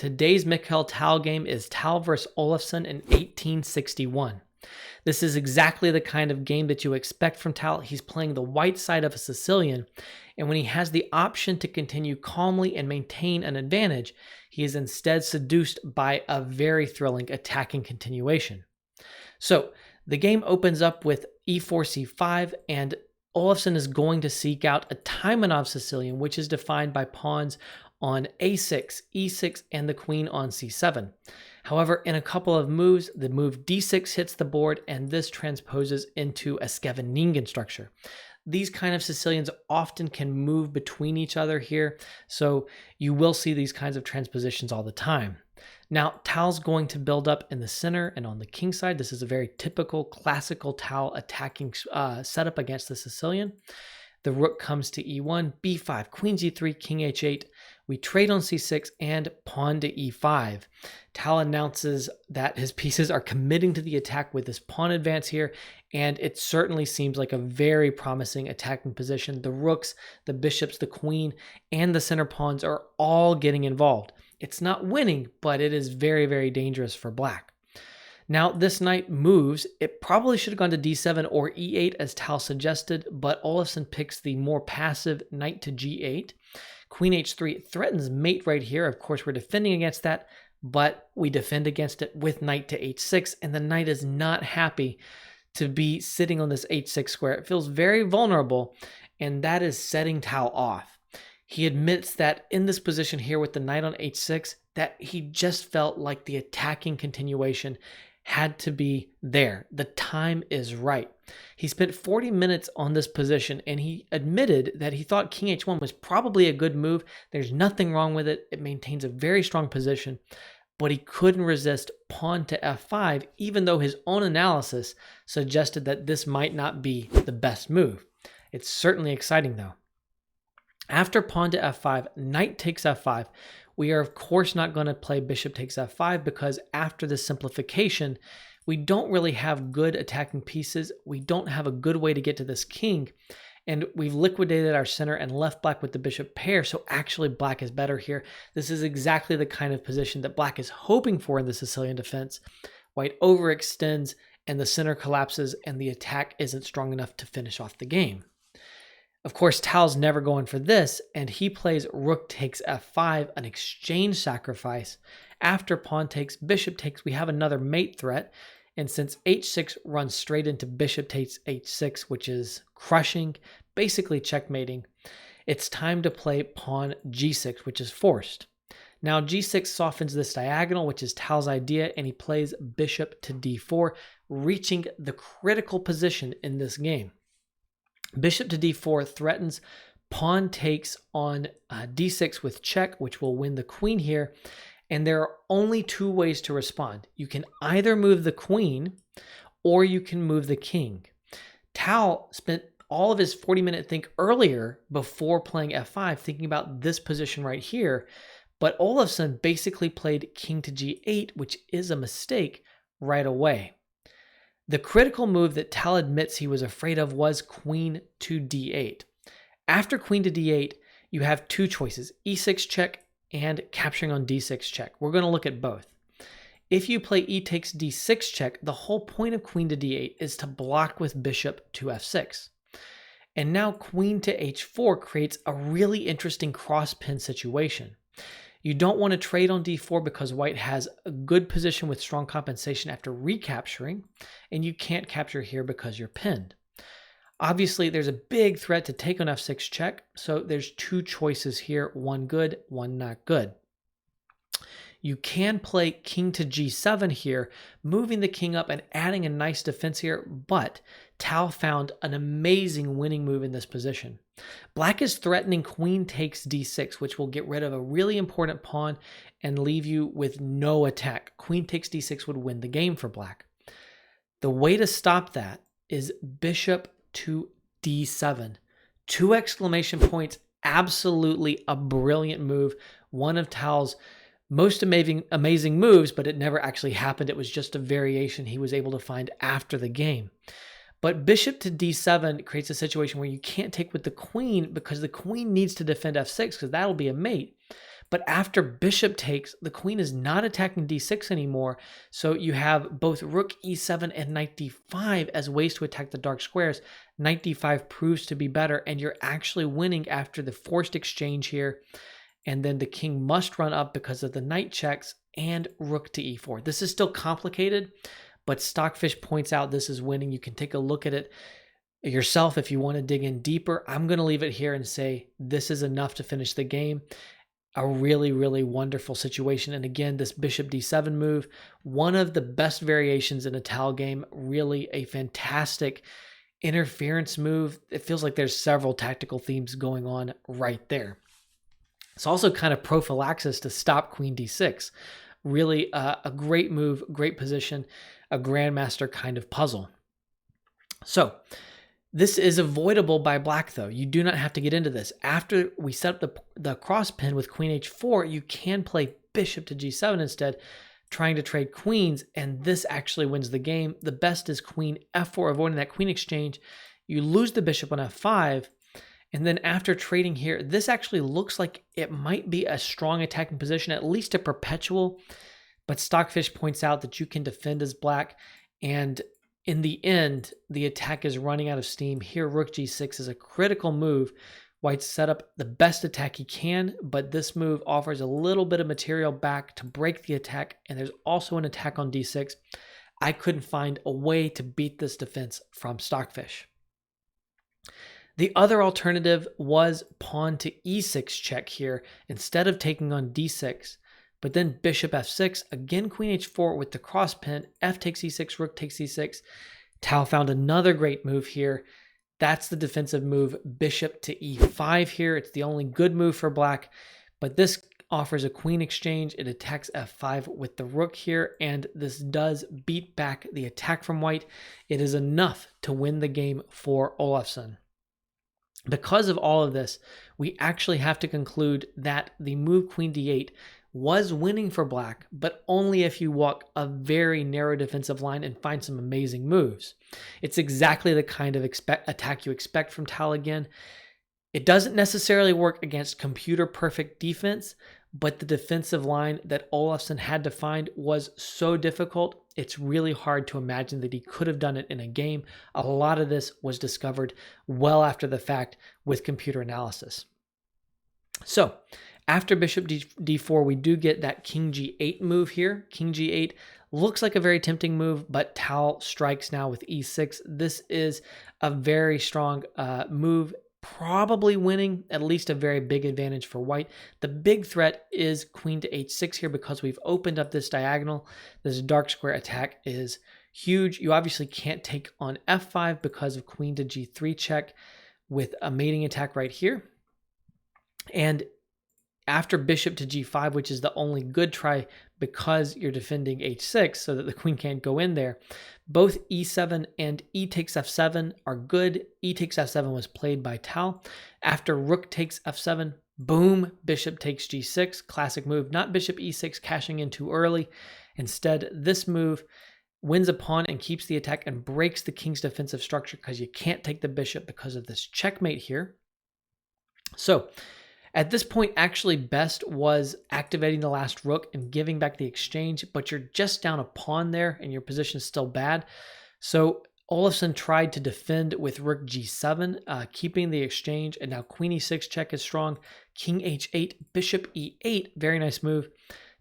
Today's Mikhail Tal game is Tal vs. Olafsson in 1861. This is exactly the kind of game that you expect from Tal. He's playing the white side of a Sicilian, and when he has the option to continue calmly and maintain an advantage, he is instead seduced by a very thrilling attacking continuation. So the game opens up with e4 c5, and Olafsson is going to seek out a Taimanov Sicilian, which is defined by pawns on a6, e6, and the queen on c7. However, in a couple of moves, the move d6 hits the board, and this transposes into a Scheveningen structure. These kind of Sicilians often can move between each other here, so you will see these kinds of transpositions all the time. Now, Tal's going to build up in the center and on the king side. This is a very typical classical Tal attacking setup against the Sicilian. The rook comes to e1, b5, queen g3, king h8. We trade on c6 and pawn to e5. Tal announces that his pieces are committing to the attack with this pawn advance here, and it certainly seems like a very promising attacking position. The rooks, the bishops, the queen, and the center pawns are all getting involved. It's not winning, but it is very, very dangerous for black. Now, this knight moves. It probably should have gone to d7 or e8 as Tal suggested, but Olafsson picks the more passive knight to g8. Queen h3 threatens mate right here. Of course, we're defending against that, but we defend against it with knight to h6, and the knight is not happy to be sitting on this h6 square. It feels very vulnerable, and that is setting Tal off. He admits that in this position here with the knight on h6, that he just felt like the attacking continuation had to be there. The time is right. He spent 40 minutes on this position, and he admitted that he thought king h1 was probably a good move. There's nothing wrong with it. It maintains a very strong position, but he couldn't resist pawn to f5, even though his own analysis suggested that this might not be the best move. It's certainly exciting though. After pawn to f5, knight takes f5. We are, of course, not going to play bishop takes f5 because after the simplification, we don't really have good attacking pieces. We don't have a good way to get to this king, and we've liquidated our center and left black with the bishop pair, so actually black is better here. This is exactly the kind of position that black is hoping for in the Sicilian defense. White overextends, and the center collapses, and the attack isn't strong enough to finish off the game. Of course, Tal's never going for this, and he plays rook takes f5, an exchange sacrifice. After pawn takes, bishop takes, we have another mate threat, and since h6 runs straight into bishop takes h6, which is crushing, basically checkmating, it's time to play pawn g6, which is forced. Now g6 softens this diagonal, which is Tal's idea, and he plays bishop to d4, reaching the critical position in this game. Bishop to d4 threatens, pawn takes on d6 with check, which will win the queen here. And there are only two ways to respond. You can either move the queen or you can move the king. Tal spent all of his 40-minute think earlier before playing f5 thinking about this position right here, but Olafsson basically played king to g8, which is a mistake, right away. The critical move that Tal admits he was afraid of was queen to d8. After queen to d8, you have two choices, e6 check and capturing on d6 check. We're going to look at both. If you play e takes d6 check, the whole point of queen to d8 is to block with bishop to f6. And now queen to h4 creates a really interesting cross-pin situation. You don't want to trade on d4 because white has a good position with strong compensation after recapturing, and you can't capture here because you're pinned. Obviously, there's a big threat to take on f6 check, so there's two choices here, one good, one not good. You can play king to g7 here, moving the king up and adding a nice defense here, but Tal found an amazing winning move in this position. Black is threatening queen takes d6, which will get rid of a really important pawn and leave you with no attack. Queen takes d6 would win the game for black. The way to stop that is bishop to d7. 2 exclamation points, absolutely a brilliant move. One of Tal's most amazing moves, but it never actually happened. It was just a variation he was able to find after the game. But bishop to d7 creates a situation where you can't take with the queen because the queen needs to defend f6 because that'll be a mate. But after bishop takes, the queen is not attacking d6 anymore. So you have both rook e7 and knight d5 as ways to attack the dark squares. Knight d5 proves to be better, and you're actually winning after the forced exchange here. And then the king must run up because of the knight checks and rook to e4. This is still complicated, but Stockfish points out this is winning. You can take a look at it yourself if you want to dig in deeper. I'm going to leave it here and say this is enough to finish the game. A really, really wonderful situation. And again, this bishop d7 move, one of the best variations in a Tal game, really a fantastic interference move. It feels like there's several tactical themes going on right there. It's also kind of prophylaxis to stop queen d6. Really a great move, great position, a grandmaster kind of puzzle. So this is avoidable by black, though. You do not have to get into this. After we set up the cross pin with queen h4, you can play bishop to g7 instead, trying to trade queens, and this actually wins the game. The best is queen f4, avoiding that queen exchange. You lose the bishop on f5, and then after trading here, this actually looks like it might be a strong attacking position, at least a perpetual, but Stockfish points out that you can defend as black, and in the end, the attack is running out of steam. Here, rook g6 is a critical move. White's set up the best attack he can, but this move offers a little bit of material back to break the attack, and there's also an attack on d6. I couldn't find a way to beat this defense from Stockfish. The other alternative was pawn to e6 check here instead of taking on d6. But then bishop f6, again queen h4 with the cross pin, f takes e6, rook takes e6. Tal found another great move here. That's the defensive move, bishop to e5 here. It's the only good move for black, but this offers a queen exchange. It attacks f5 with the rook here, and this does beat back the attack from white. It is enough to win the game for Olafsson. Because of all of this, we actually have to conclude that the move queen d8 was winning for black, but only if you walk a very narrow defensive line and find some amazing moves. It's exactly the kind of attack you expect from Tal again. It doesn't necessarily work against computer perfect defense, but the defensive line that Olafsson had to find was so difficult, it's really hard to imagine that he could have done it in a game. A lot of this was discovered well after the fact with computer analysis. So, after bishop d4, we do get that king g8 move here. King g8 looks like a very tempting move, but Tal strikes now with e6. This is a very strong move, probably winning, at least a very big advantage for white. The big threat is queen to h6 here because we've opened up this diagonal. This dark square attack is huge. You obviously can't take on f5 because of queen to g3 check with a mating attack right here. And after bishop to g5, which is the only good try because you're defending h6 so that the queen can't go in there, both e7 and e takes f7 are good. E takes f7 was played by Tal. After rook takes f7, boom, bishop takes g6, classic move. Not bishop e6 cashing in too early. Instead, this move wins a pawn and keeps the attack and breaks the king's defensive structure because you can't take the bishop because of this checkmate here. So, at this point, actually best was activating the last rook and giving back the exchange, but you're just down a pawn there and your position is still bad. So Olafsson tried to defend with rook g7, keeping the exchange, and now queen e6 check is strong. King h8, bishop e8, very nice move.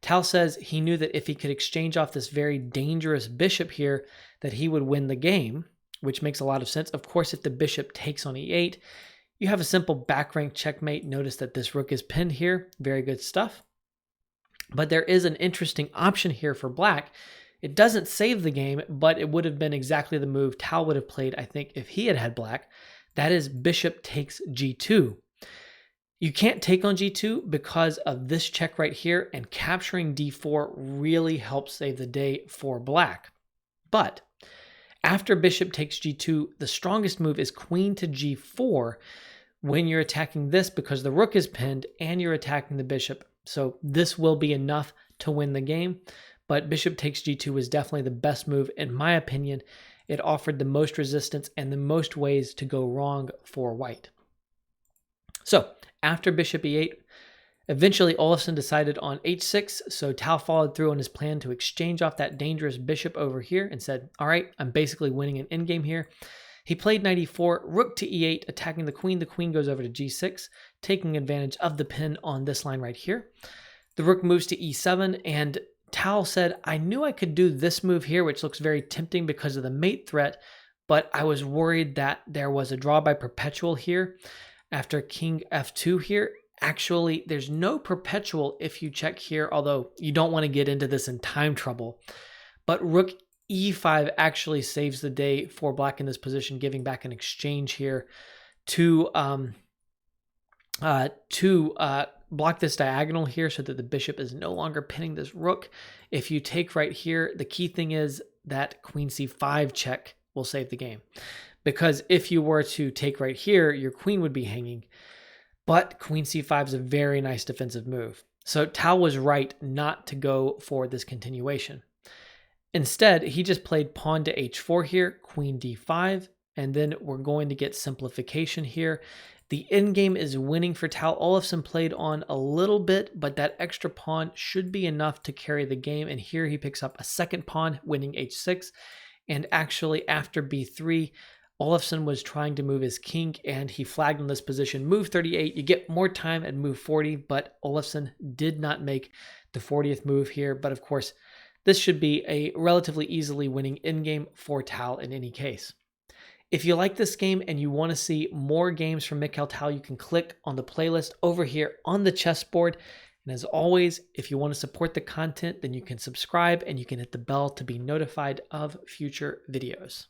Tal says he knew that if he could exchange off this very dangerous bishop here, that he would win the game, which makes a lot of sense. Of course, if the bishop takes on e8, you have a simple back rank checkmate. Notice that this rook is pinned here. Very good stuff. But there is an interesting option here for black. It doesn't save the game, but it would have been exactly the move Tal would have played, I think, if he had had black. That is bishop takes g2. You can't take on g2 because of this check right here, and capturing d4 really helps save the day for black. But after bishop takes g2, the strongest move is queen to g4 when you're attacking this because the rook is pinned and you're attacking the bishop. So this will be enough to win the game, but bishop takes g2 is definitely the best move in my opinion. It offered the most resistance and the most ways to go wrong for white. So after bishop e8, Eventually, Olafsson decided on h6, so Tal followed through on his plan to exchange off that dangerous bishop over here and said, all right, I'm basically winning an endgame here. He played knight e4, rook to e8, attacking the queen. The queen goes over to g6, taking advantage of the pin on this line right here. The rook moves to e7, and Tal said, I knew I could do this move here, which looks very tempting because of the mate threat, but I was worried that there was a draw by perpetual here after king f2 here. Actually, there's no perpetual if you check here, although you don't want to get into this in time trouble. But rook e5 actually saves the day for black in this position, giving back an exchange here to block this diagonal here so that the bishop is no longer pinning this rook. If you take right here, the key thing is that queen c5 check will save the game. Because if you were to take right here, your queen would be hanging. But queen c5 is a very nice defensive move. So Tal was right not to go for this continuation. Instead, he just played pawn to h4 here, queen d5, and then we're going to get simplification here. The endgame is winning for Tal. Olafsson played on a little bit, but that extra pawn should be enough to carry the game. And here he picks up a second pawn, winning h6. And actually, after b3, Olafsson was trying to move his king, and he flagged in this position. Move 38, you get more time at move 40, but Olafsson did not make the 40th move here. But of course, this should be a relatively easily winning endgame for Tal in any case. If you like this game and you want to see more games from Mikhail Tal, you can click on the playlist over here on the chessboard. And as always, if you want to support the content, then you can subscribe and you can hit the bell to be notified of future videos.